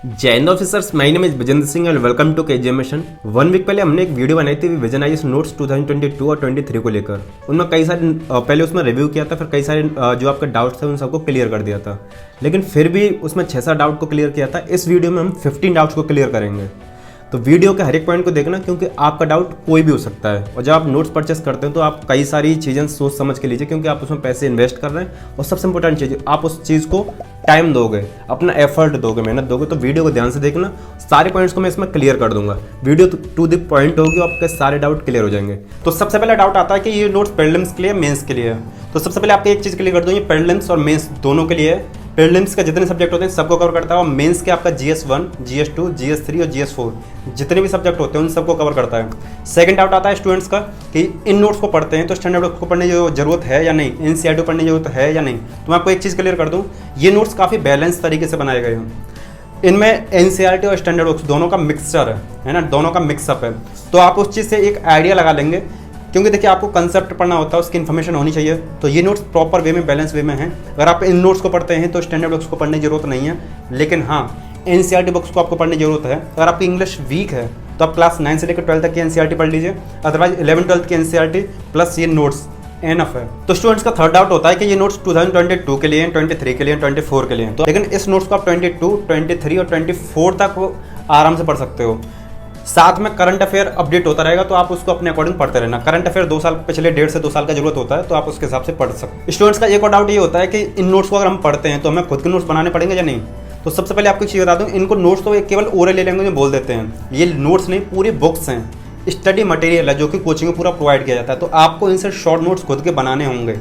जय हिंद officers, my name is Vijendra Singh and welcome to KGM mission. 1 week पहले हमने एक वीडियो बनाई थी विजन आईएएस नोट्स 2022 और 23 को लेकर। उनमें कई सारे पहले उसमें रिव्यू किया था, फिर कई सारे जो आपके डाउट्स थे उन सबको क्लियर कर दिया था, लेकिन फिर भी उसमें 6-7 डाउट को क्लियर किया था। इस वीडियो में हम 15 डाउट्स को क्लियर करेंगे, तो वीडियो के हर एक पॉइंट को देखना, क्योंकि आपका डाउट कोई भी हो सकता है। और जब आप नोट्स परचेस करते हैं तो आप कई सारी चीज़ें सोच समझ के लीजिए, क्योंकि आप उसमें पैसे इन्वेस्ट कर रहे हैं। और सबसे इंपॉर्टेंट चीज़, आप उस चीज़ को टाइम दोगे, अपना एफर्ट दोगे, मेहनत दोगे, तो वीडियो को ध्यान से देखना। सारे पॉइंट्स को मैं इसमें क्लियर कर दूंगा। वीडियो टू द पॉइंट होगी, आपके सारे डाउट क्लियर हो जाएंगे। तो सबसे पहला डाउट आता है कि ये नोट्स प्रीलिम्स के लिए, मेंस के लिए है। तो सबसे पहले आपको एक चीज़ क्लियर कर दूँ, ये प्रीलिम्स और मेंस दोनों के लिए है। प्रीलिम्स का जितने सब्जेक्ट होते हैं सबको कवर करता है, और मेंस के आपका GS1, GS2, GS3 और GS4 जितने भी सब्जेक्ट होते हैं उन सबको कवर करता है। सेकंड डाउट आता है स्टूडेंट्स का कि इन नोट्स को पढ़ते हैं तो स्टैंडर्ड बुक्स को पढ़ने की जरूरत है या नहीं, NCERT पढ़ने की जरूरत है या नहीं। तो मैं आपको एक चीज़ क्लियर कर दूँ, ये नोट्स काफ़ी बैलेंस तरीके से बनाए गए हैं। इनमें NCERT और स्टैंडर्ड बुक्स दोनों का मिक्सचर है ना, दोनों का मिक्सअप है। तो आप उस चीज़ से एक आइडिया लगा लेंगे, क्योंकि देखिए आपको कंसेप्ट पढ़ना होता है, उसकी इन्फॉर्मेशन होनी चाहिए। तो ये नोट्स प्रॉपर वे में, बैलेंस वे में हैं। अगर आप इन नोट्स को पढ़ते हैं तो स्टैंडर्ड बुक्स को पढ़ने की जरूरत नहीं है, लेकिन हाँ NCERT बुक्स को आपको पढ़ने की जरूरत है। अगर आपकी इंग्लिश वीक है तो आप क्लास 9 से लेकर 12 तक की NCERT पढ़ लीजिए, अदरवाइज 11-12 की NCERT प्लस ये नोट्स एनफ है। तो स्टूडेंट्स का थर्ड डाउट होता है कि ये नोट्स 2022 के लिए, 23 के लिए, 24 के लिए। तो लेकिन इस नोट्स को आप 22, 23 और 24 तक आराम से पढ़ सकते हो। साथ में करंट अफेयर अपडेट होता रहेगा, तो आप उसको अपने अकॉर्डिंग पढ़ते रहना। करंट अफेयर 2 साल, पिछले 1.5 से 2 साल का जरूरत होता है, तो आप उसके हिसाब से पढ़ सकते। स्टूडेंट्स का एक और डाउट ये होता है कि इन नोट्स को अगर हम पढ़ते हैं तो हमें खुद के नोट्स बनाने पड़ेंगे या नहीं। तो सबसे पहले आपको एक चीज़ बता दूं, इनको नोट्स तो केवल ओरल लैंग्वेज में बोल देते हैं। ये नोट्स नहीं, पूरी बुक्स हैं, स्टडी मटेरियल है जो कि कोचिंग में पूरा प्रोवाइड किया जाता है। तो आपको इनसे शॉर्ट नोट्स खुद के बनाने होंगे।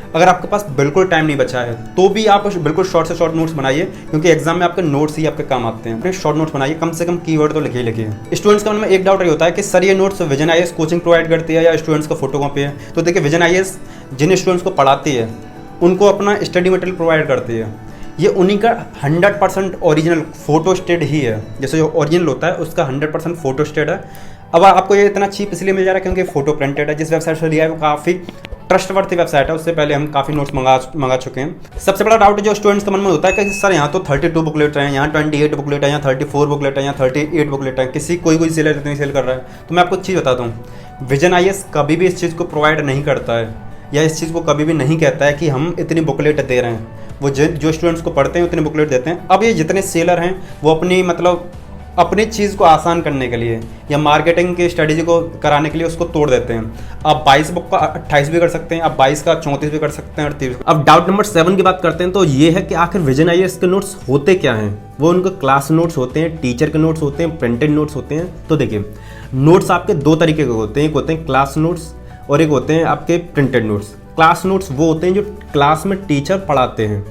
अगर आपके पास बिल्कुल टाइम नहीं बचा है तो भी आप बिल्कुल शॉर्ट से शॉर्ट नोट्स बनाइए, क्योंकि एग्जाम में आपके नोट्स ही आपके काम आते हैं। अपने शॉर्ट नोट्स बनाइए, कम से कम कीवर्ड तो लिखिए लिखिए। स्टूडेंट्स का मन में एक डाउट ये होता है कि सर ये notes vision IAS coaching provide करती है या स्टूडेंट्स का फोटो कॉपी है। तो देखिए विजन आईएएस जिन स्टूडेंट्स को पढ़ाती है उनको अपना स्टडी मटेरियल प्रोवाइड करती है। ये उन्हीं का 100% ओरिजिनल फोटो स्टेट ही है। जैसे जो ओरिजिनल होता है उसका 100% फोटो स्टेट है। अब आपको ये इतना चीप इसलिए मिल जा रहा है क्योंकि फोटो प्रिंटेड है। जिस वेबसाइट से लिया है वो काफ़ी ट्रस्टवर्थी वेबसाइट है, उससे पहले हम काफ़ी नोट्स मंगा चुके हैं। सबसे बड़ा डाउट जो स्टूडेंट्स के मन में होता है कि सर यहाँ तो 32 बुकलेट हैं, यहाँ 28 बुकलेट है, यहाँ 34 बुकलेट है, यहाँ 38 बुकलेट है, किसी कोई सेलर इतनी सेल कर रहा है। तो मैं आपको एक चीज़ बताता हूँ, विजन आईएएस कभी भी इस चीज़ को प्रोवाइड नहीं करता है, या इस चीज़ को कभी भी नहीं कहता है कि हम इतनी बुकलेट दे रहे हैं। वो जो स्टूडेंट्स को पढ़ते हैं उतने बुकलेट देते हैं। अब ये जितने सेलर हैं वो अपनी चीज़ को आसान करने के लिए या मार्केटिंग की स्ट्रेटेजी को कराने के लिए उसको तोड़ देते हैं। आप 22 बुक का 28 भी कर सकते हैं, आप 22 का 34 भी कर सकते हैं, 38। अब डाउट नंबर 7 की बात करते हैं, तो ये है कि आखिर विजन आईएएस के नोट्स होते क्या हैं। वो उनके क्लास नोट्स होते हैं, टीचर के नोट्स होते हैं, प्रिंटेड नोट्स होते हैं। तो देखिए नोट्स आपके 2 तरीके के होते हैं, एक होते हैं क्लास नोट्स और एक होते हैं आपके प्रिंटेड नोट्स। क्लास नोट्स वो होते हैं जो क्लास में टीचर पढ़ाते हैं,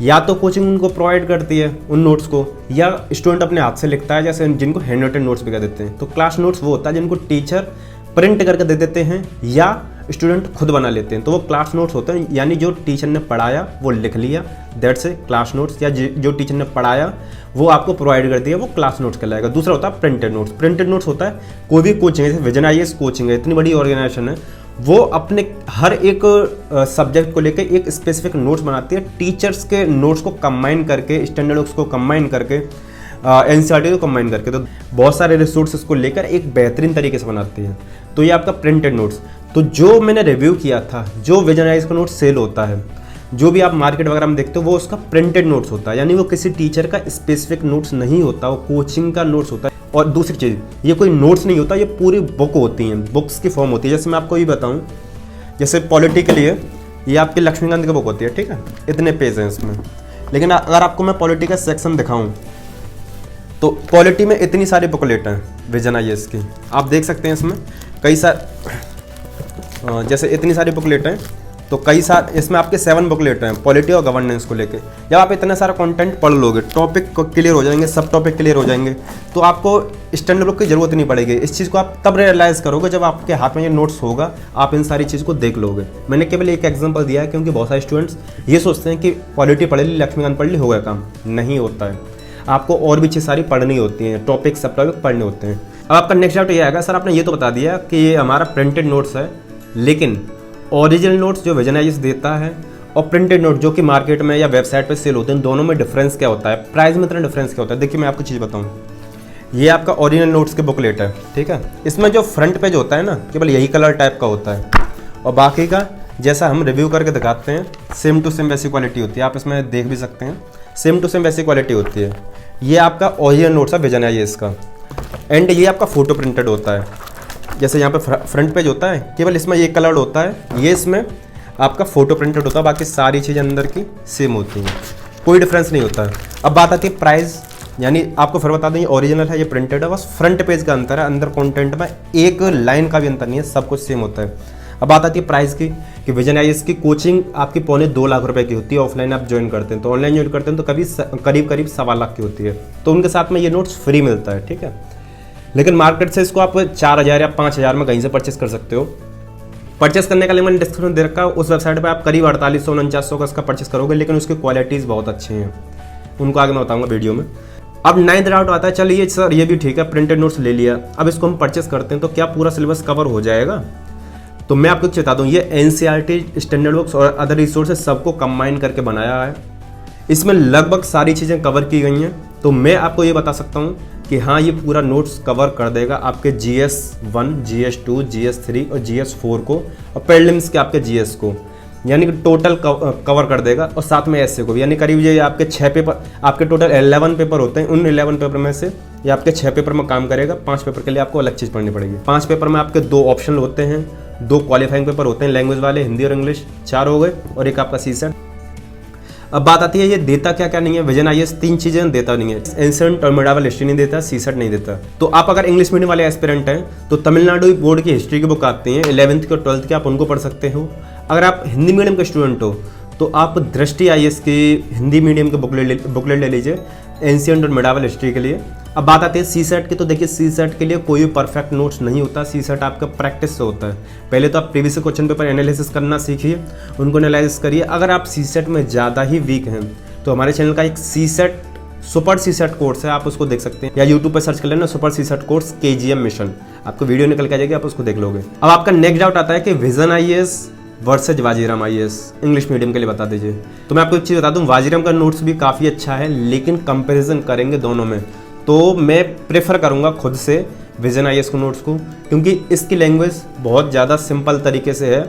या तो कोचिंग उनको प्रोवाइड करती है उन नोट्स को, या स्टूडेंट अपने हाथ से लिखता है, जैसे जिनको हैंड रिटन नोट्स भी कह देते हैं। तो क्लास नोट्स वो होता है जिनको टीचर प्रिंट करके दे देते हैं या स्टूडेंट खुद बना लेते हैं, तो वो क्लास नोट्स होते हैं। यानी जो टीचर ने पढ़ाया वो लिख लिया, दैट्स ए क्लास नोट्स, या जो टीचर ने पढ़ाया वो आपको प्रोवाइड कर दिया, वो क्लास नोट्स कहलाएगा। दूसरा होता है प्रिंटेड नोट्स। प्रिंटेड नोट्स होता है कोई भी कोचिंग, जैसे विजन आईएएस कोचिंग है, इतनी बड़ी ऑर्गेनाइजेशन है, वो अपने हर एक सब्जेक्ट को लेकर एक स्पेसिफिक नोट्स बनाती है। टीचर्स के नोट्स को कंबाइन करके, स्टैंडर्ड बुक्स को कंबाइन करके, NCERT को कंबाइन करके, तो बहुत सारे रिसोर्सेज को लेकर एक बेहतरीन तरीके से बनाती है। तो ये आपका प्रिंटेड नोट्स। तो जो मैंने रिव्यू किया था, जो विजन आईएएस का नोट्स सेल होता है, जो भी आप मार्केट वगैरह में देखते हो, वो उसका प्रिंटेड नोट्स होता है। यानी वो किसी टीचर का स्पेसिफिक नोट्स नहीं होता, वो कोचिंग का नोट्स होता है। और दूसरी चीज़, ये कोई नोट्स नहीं होता, ये पूरी बुक होती हैं, बुक्स की फॉर्म होती है। जैसे मैं आपको ये बताऊं, जैसे पॉलिटी के लिए ये आपकी लक्ष्मीकांत की बुक होती है, ठीक है, इतने पेज हैं इसमें। लेकिन अगर आपको मैं पॉलिटी का सेक्शन दिखाऊं तो पॉलिटी में इतनी सारी बुकलेट हैं विजन आईएएस की, आप देख सकते हैं इसमें कई सारे, जैसे इतनी सारी बुकलेट हैं, तो कई सारे इसमें आपके 7 बुकलेट हैं पॉलिटी और गवर्नेंस को लेके। जब आप इतना सारा कंटेंट पढ़ लोगे, टॉपिक क्लियर हो जाएंगे, सब टॉपिक क्लियर हो जाएंगे, तो आपको स्टैंडर्ड बुक की जरूरत नहीं पड़ेगी। इस चीज़ को आप तब रियलाइज़ करोगे जब आपके हाथ में ये नोट्स होगा, आप इन सारी चीज़ को देख लोगे। मैंने केवल एक एग्जांपल दिया है, क्योंकि बहुत सारे स्टूडेंट्स ये सोचते हैं कि पॉलिटी पढ़ ली, लक्ष्मीकांत पढ़ ली, हो गया काम। नहीं होता है, आपको और भी चीज़ सारी पढ़नी होती हैं, टॉपिक सब टॉपिक पढ़ने होते हैं। अब आपका नेक्स्ट डाउट ये आएगा, सर आपने ये तो बता दिया कि ये हमारा प्रिंटेड नोट्स है, लेकिन ओरिजिनल नोट्स जो विजन आईएएस देता है और प्रिंटेड नोट जो कि मार्केट में या वेबसाइट पे सेल होते हैं, दोनों में डिफरेंस क्या होता है, प्राइस में इतना डिफरेंस क्या होता है। देखिए मैं आपको चीज़ बताऊँ, ये आपका ओरिजिनल नोट्स के बुकलेट है, ठीक है। इसमें जो फ्रंट पेज होता है ना, केवल यही कलर टाइप का होता है, और बाकी का जैसा हम रिव्यू करके दिखाते हैं सेम टू सेम वैसी क्वालिटी होती है। आप इसमें देख भी सकते हैं, सेम टू सेम वैसी क्वालिटी होती है। ये आपका ओरिजिनल नोट्स है विजन आई एस का, एंड ये आपका फोटो प्रिंटेड होता है। जैसे यहाँ पे फ्रंट पेज होता है, केवल इसमें ये कलर होता है, ये इसमें आपका फोटो प्रिंटेड होता है, बाकी सारी चीज़ें अंदर की सेम होती हैं, कोई डिफरेंस नहीं होता है। अब बात आती है प्राइस, यानी आपको फिर बता दें ये ओरिजिनल है, ये प्रिंटेड है, बस फ्रंट पेज का अंतर है, अंदर कंटेंट में एक लाइन का भी अंतर नहीं है, सब कुछ सेम होता है। अब बात आती है प्राइस की कि विजन आई एस की कोचिंग आपकी 2.25 लाख रुपए की होती है। ऑफलाइन आप ज्वाइन करते हैं तो, ऑनलाइन ज्वाइन करते हैं तो करीब 1.25 लाख की होती है। तो उनके साथ में ये नोट्स फ्री मिलता है, ठीक है। लेकिन मार्केट से इसको आप 4,000 या 5,000 में कहीं से परचेस कर सकते हो। परचेस करने का लिंक मैंने डिस्क्रिप्शन दे रखा है। उस वेबसाइट पर आप करीब 4800-4900 का इसका परचेस करोगे, लेकिन उसकी क्वालिटीज़ बहुत अच्छी हैं, उनको आगे मैं बताऊँगा वीडियो में। अब 9th डाउट आता है, चलिए सर ये भी ठीक है, प्रिंटेड नोट्स ले लिया, अब इसको हम परचेस करते हैं तो क्या पूरा सिलेबस कवर हो जाएगा? तो मैं आपको बता दूं, ये NCERT स्टैंडर्ड बुक्स और अदर रिसोर्सेज सबको कंबाइन करके बनाया है। इसमें लगभग सारी चीज़ें कवर की गई हैं। तो मैं आपको ये बता सकता हूँ कि हाँ, ये पूरा नोट्स कवर कर देगा आपके GS1, GS2, GS3 और GS4 को, और प्रीलिम्स के आपके GS को, यानी कि टोटल कवर कर देगा, और साथ में ऐसे को भी, यानी करीब ये आपके 6 पेपर, आपके टोटल 11 पेपर होते हैं, उन 11 पेपर में से ये आपके 6 पेपर में काम करेगा। 5 पेपर के लिए आपको अलग चीज़ पढ़नी पड़ेगी। 5 पेपर में आपके 2 ऑप्शनल होते हैं, 2 क्वालिफाइंग पेपर होते हैं लैंग्वेज वाले, हिंदी और इंग्लिश, 4 हो गए, और एक आपका सीसेट। अब बात आती है ये देता क्या क्या नहीं है। विजन आई एस 3 चीज़ें देता नहीं है, एंशिएंट और मिडावल हिस्ट्री नहीं देता, सीसेट नहीं देता। तो आप अगर इंग्लिश मीडियम वाले एस्पिरेंट हैं तो तमिलनाडु बोर्ड की हिस्ट्री की बुक आती है 11th की और 12th की, आप उनको पढ़ सकते हो। अगर आप हिंदी मीडियम के स्टूडेंट हो तो आप दृष्टि आई एस की हिंदी मीडियम के बुकलेट ले लीजिए एंशिएंट और मिडावल हिस्ट्री के लिए। अब बात आती है सीसेट की, तो देखिए सीसेट के लिए कोई परफेक्ट नोट्स नहीं होता, सीसेट आपका प्रैक्टिस से होता है। पहले तो आप प्रीवियस क्वेश्चन पेपर एनालिसिस करना सीखिए, उनको एनालाइज करिए। अगर आप सीसेट में ज़्यादा ही वीक हैं तो हमारे चैनल का एक सीसेट सुपर सीसेट कोर्स है, आप उसको देख सकते हैं, या यूट्यूब पर सर्च कर लेना super CSAT course KGM mission, आपको वीडियो निकल के आ जाएगी, आप उसको देख लोगे। अब आपका नेक्स्ट डाउट आता है कि vision IAS versus Vajiram IAS English medium के लिए बता दीजिए। तो मैं आपको एक चीज़ बता दूं, वाजीराम का नोट्स भी काफ़ी अच्छा है, लेकिन कंपैरिजन करेंगे दोनों में तो मैं प्रेफर करूंगा खुद से विजन IAS को नोट्स को, क्योंकि इसकी लैंग्वेज बहुत ज़्यादा सिंपल तरीके से है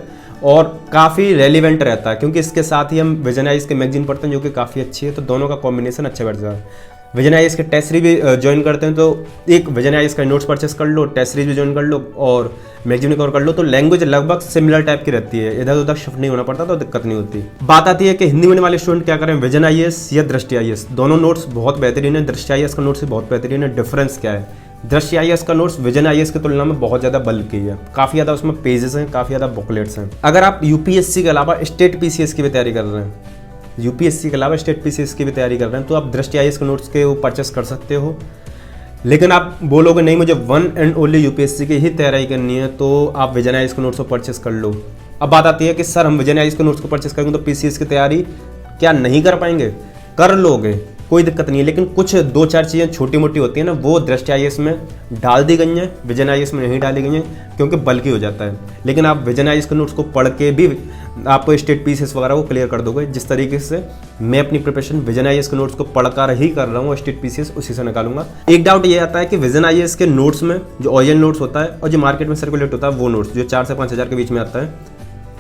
और काफ़ी रेलिवेंट रहता है, क्योंकि इसके साथ ही हम विजन IAS के मैगजीन पढ़ते हैं जो कि काफ़ी अच्छी है, तो दोनों का कॉम्बिनेशन अच्छा बैठ जाता है। विजन IAS के टेस्ट सीरीज भी ज्वाइन करते हैं तो एक विजन IAS का नोट्स परचेस कर लो, टेस्ट सीरीज भी ज्वाइन कर लो और मैगजीन कवर कर लो, तो लैंग्वेज लगभग सिमिलर टाइप की रहती है, इधर उधर शिफ्ट नहीं होना पड़ता, तो दिक्कत नहीं होती। बात आती है कि हिंदी मीडियम वाले स्टूडेंट क्या करें, विजन IAS या दृष्टि IAS, दोनों नोट्स बहुत बेहतरीन है। दृष्टि IAS का नोट्स भी बहुत बेहतरीन है। डिफरेंस क्या है, दृष्टि IAS का नोट्स विजन IAS की तुलना में बहुत ज़्यादा बल्कि है, काफ़ी ज़्यादा उसमें पेजेस हैं, काफ़ी ज़्यादा बुकलेट्स हैं। अगर आप UPSC के अलावा स्टेट PCS की भी तैयारी कर रहे हैं, UPSC के अलावा स्टेट PCS की भी तैयारी कर रहे हैं, तो आप दृष्टि IAS के नोट्स के वो परचेस कर सकते हो। लेकिन आप बोलोगे नहीं मुझे वन एंड ओनली UPSC की ही तैयारी करनी है, तो आप विजन IAS के नोट्स को परचेस कर लो। अब बात आती है कि सर हम विजन IAS के नोट्स को परचेस करेंगे तो PCS की तैयारी क्या नहीं कर पाएंगे? कर लोगे, कोई दिक्कत नहीं है, लेकिन कुछ 2-4 चीज़ें छोटी मोटी होती हैं ना, वो दृष्टि IAS में डाल दी गई हैं, विजन IAS में नहीं डाली गई हैं, क्योंकि बल्कि हो जाता है। लेकिन आप विजन IAS के नोट्स को पढ़ के भी आपको स्टेट PCS वगैरह को क्लियर कर दोगे। जिस तरीके से मैं अपनी प्रिपरेशन विजन IAS के नोट्स को पढ़कर ही कर रहा हूँ, स्टेट PCS उसी से निकालूंगा। एक डाउट ये आता है कि विजन IAS के नोट्स में जो ओरिजिनल नोट्स होता है और जो मार्केट में सर्कुलेट होता है वो नोट्स जो 4 से 5 हज़ार के बीच में आता है,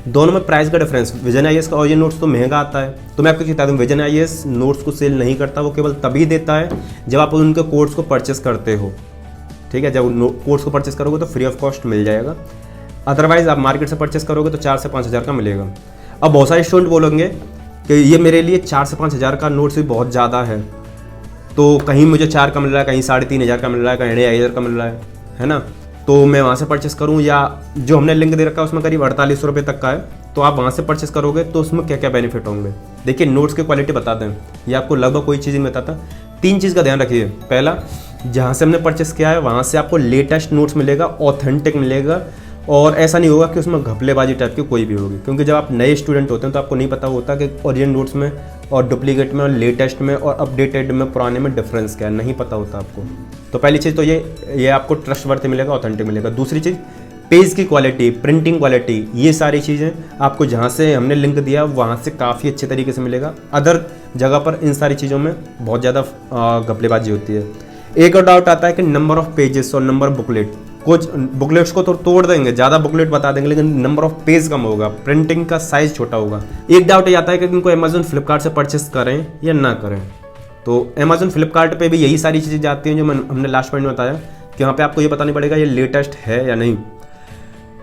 दोनों में प्राइस का डिफरेंस, विजन IAS का ओरिजिनल नोट्स तो महंगा आता है। तो मैं आपको बता दूं, विजन IAS नोट्स को सेल नहीं करता, वो केवल तभी देता है जब आप उनके कोर्स को परचेस करते हो, ठीक है। जब कोर्स को परचेस करोगे तो फ्री ऑफ कॉस्ट मिल जाएगा, अदरवाइज आप मार्केट से परचेस करोगे तो 4 से 5 हज़ार का मिलेगा। अब बहुत सारे स्टूडेंट बोलेंगे कि ये मेरे लिए 4 से 5 हज़ार का नोट्स भी बहुत ज़्यादा है, तो कहीं मुझे 4 का मिल रहा है, कहीं 3,500 का मिल रहा है, कहीं 2,500 का मिल रहा है ना, तो मैं वहाँ से परचेस करूँ, या जो हमने लिंक दे रखा है उसमें करीब 4800 रुपये तक का है, तो आप वहाँ से परचेस करोगे तो उसमें क्या क्या बेनिफिट होंगे। देखिए नोट्स की क्वालिटी बताते हैं, ये आपको लगभग कोई चीज़ नहीं बताता। 3 चीज़ का ध्यान रखिए। पहला, जहाँ से हमने परचेस किया है वहाँ से आपको लेटेस्ट नोट्स मिलेगा, ऑथेंटिक मिलेगा, और ऐसा नहीं होगा कि उसमें घपलेबाजी टाइप की कोई भी होगी, क्योंकि जब आप नए स्टूडेंट होते हैं तो आपको नहीं पता होता कि ओरिजिनल नोट्स में और डुप्लीकेट में और लेटेस्ट में और अपडेटेड में पुराने में डिफरेंस क्या है, नहीं पता होता आपको। तो पहली चीज़ तो ये आपको ट्रस्ट वर्थ मिलेगा, ऑथेंटिक मिलेगा। दूसरी चीज़, पेज की क्वालिटी, प्रिंटिंग क्वालिटी, ये सारी चीज़ें आपको जहाँ से हमने लिंक दिया वहाँ से काफ़ी अच्छे तरीके से मिलेगा। अदर जगह पर इन सारी चीज़ों में बहुत ज़्यादा घपलेबाजी होती है। एक और डाउट आता है कि नंबर ऑफ पेजेस और नंबर ऑफ बुकलेट, कुछ बुकलेट्स को तो तोड़ देंगे, ज़्यादा बुकलेट बता देंगे, लेकिन नंबर ऑफ पेज कम होगा, प्रिंटिंग का साइज़ छोटा होगा। एक डाउट ये आता है कि इनको अमेजोन फ्लिपकार्ट से परचेस करें या ना करें। तो अमेजोन फ्लिपकार्ट पे भी यही सारी चीज़ें जाती हैं जो हमने लास्ट पॉइंट में बताया कि यहाँ पे आपको ये बताना पड़ेगा ये लेटेस्ट है या नहीं।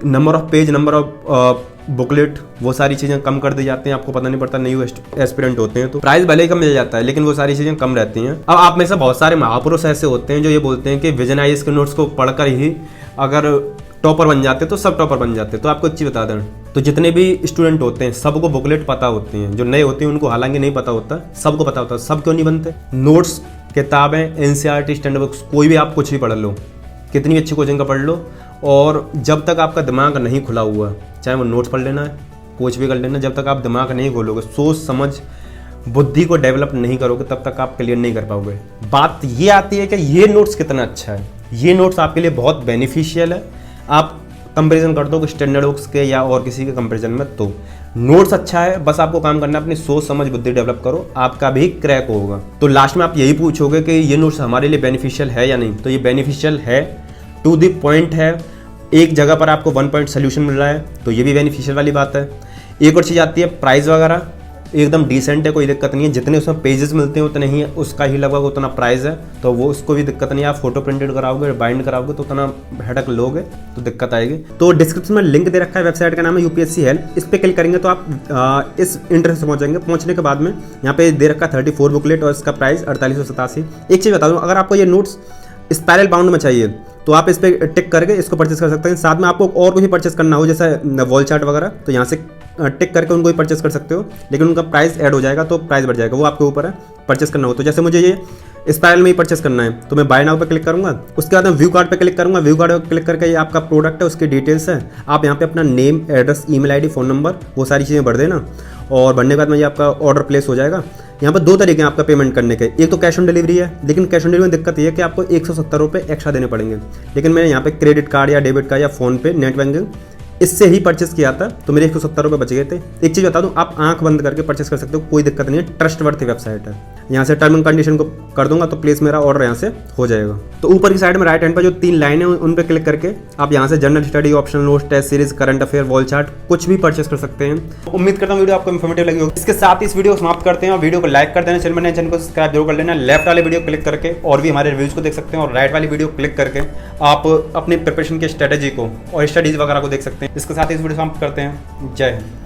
Number of page, number of booklet, वो सारी चीज़ें कम कर दी जाती हैं, आपको पता नहीं पड़ता, न्यू एस्पिरेंट होते हैं तो प्राइस भले ही कम मिल जाता है, लेकिन वो सारी चीज़ें कम रहती हैं। अब आप में से बहुत सारे महापुरुष ऐसे होते हैं जो ये बोलते हैं कि विजन आईएएस के नोट्स को पढ़कर ही अगर टॉपर बन जाते तो सब टॉपर बन जाते। तो आपको एक चीज़ बता दें, तो जितने भी स्टूडेंट होते हैं सबको बुकलेट पता होती हैं। जो नए होते हैं उनको हालांकि नहीं पता होता, सबको पता होता है। सब क्यों नहीं बनते? नोट्स, किताबें, एनसीईआरटी, स्टैंडर्ड बुक्स, कोई भी आप कुछ भी पढ़ लो, कितनी अच्छी कोचिंग का पढ़ लो, और जब तक आपका दिमाग नहीं खुला हुआ, चाहे वो नोट्स पढ़ लेना है, कुछ भी कर लेना, जब तक आप दिमाग नहीं खोलोगे, सोच समझ बुद्धि को डेवलप नहीं करोगे, तब तक आप क्लियर नहीं कर पाओगे। बात ये आती है कि ये नोट्स कितना अच्छा है, ये नोट्स आपके लिए बहुत बेनिफिशियल है। आप कंपैरिजन कर दो स्टैंडर्ड बुक्स के या और किसी के कंपैरिजन में, तो नोट्स अच्छा है। बस आपको काम करना है, अपनी सोच समझ बुद्धि डेवलप करो, आपका भी क्रैक होगा। तो लास्ट में आप यही पूछोगे कि ये नोट्स हमारे लिए बेनिफिशियल है या नहीं, तो ये बेनिफिशियल है, टू द पॉइंट है। एक जगह पर आपको 1 पॉइंट सोल्यूशन मिल रहा है, तो ये भी बेनिफिशियल वाली बात है। एक और चीज़ आती है प्राइस वगैरह, एकदम डिसेंट है, कोई दिक्कत नहीं है। जितने उसमें पेजेस मिलते हैं उतने ही उसका ही लगभग उतना प्राइस है, तो वो उसको भी दिक्कत नहीं है। आप फोटो प्रिंटेड कराओगे, बाइंड कराओगे तो उतना हेडक लोगे तो दिक्कत आएगी। तो डिस्क्रिप्शन में लिंक दे रखा है, वेबसाइट का नाम है यूपीएससी हेल्प। इस पर क्लिक करेंगे तो आप इस इंटरफेस से पहुंचेंगे। पहुंचने के बाद में यहाँ पे दे रखा है 34 बुकलेट और इसका प्राइस 4887। एक चीज़ बता दूँ, अगर आपको ये नोट्स स्पाइरल बाउंड में चाहिए तो आप इस पर टिक करके इसको परचेस कर सकते हैं। साथ में आपको और कुछ भी परचेस करना हो, जैसे वॉल चार्ट वगैरह, तो यहाँ से टिक करके उनको भी परचेस कर सकते हो, लेकिन उनका प्राइस ऐड हो जाएगा तो प्राइस बढ़ जाएगा, वो आपके ऊपर है परचेस करना हो। तो जैसे मुझे ये स्पाइरल में ही परचेस करना है तो मैं बाय नाउ पे क्लिक करूंगा। उसके बाद मैं व्यू कार्ड पे क्लिक करूंगा। व्यू कार्ड पे क्लिक करके ये आपका प्रोडक्ट है, उसकी डिटेल्स है। आप यहाँ पे अपना name, address, email ID, phone number, वो सारी चीज़ें भर देना, और भरने के बाद में ये आपका ऑर्डर प्लेस हो जाएगा। यहाँ पर 2 तरीके हैं आपका पेमेंट करने के। एक तो कैश ऑन डिलीवरी है, लेकिन कैश ऑन डिलीवरी में दिक्कत ये है कि आपको 170 रुपये एक्स्ट्रा देने पड़ेंगे। लेकिन मैंने यहाँ पे क्रेडिट कार्ड या डेबिट कार्ड या फ़ोन पे, नेट बैंकिंग, इससे ही परचेस किया था तो मेरे 170 रुपये बच गए थे। एक चीज़ बता दूं, आप आंख बंद करके परचेस कर सकते हो, कोई दिक्कत नहीं है, ट्रस्ट वर्थी वेबसाइट है। यहाँ से टर्म एंड कंडीशन को कर दूंगा तो प्लीज़ मेरा ऑर्डर यहाँ से हो जाएगा। तो ऊपर की साइड में राइट हैंड पर जो 3 लाइनें हैं उन पर क्लिक करके आप यहाँ से general study, optional notes, test series, current affair, wall chart, कुछ भी परचेस कर सकते हैं। उम्मीद करता हूँ वीडियो आपको इन्फॉर्मेटिव लगी होगी। इसके साथ ही इस वीडियो को समाप्त करते हैं और वीडियो को लाइक कर देना, चैनल को सब्सक्राइब जरूर कर लेना। लेफ्ट वाले वीडियो क्लिक करके और भी हमारे रिव्यूज को देख सकते हैं, और राइट वाली वीडियो क्लिक करके आप अपनी प्रिपरेशन की स्ट्रेटेजी को और स्टडीज वगैरह को देख सकते हैं। इसके साथ ही इस वीडियो समाप्त करते हैं। जय हिंद।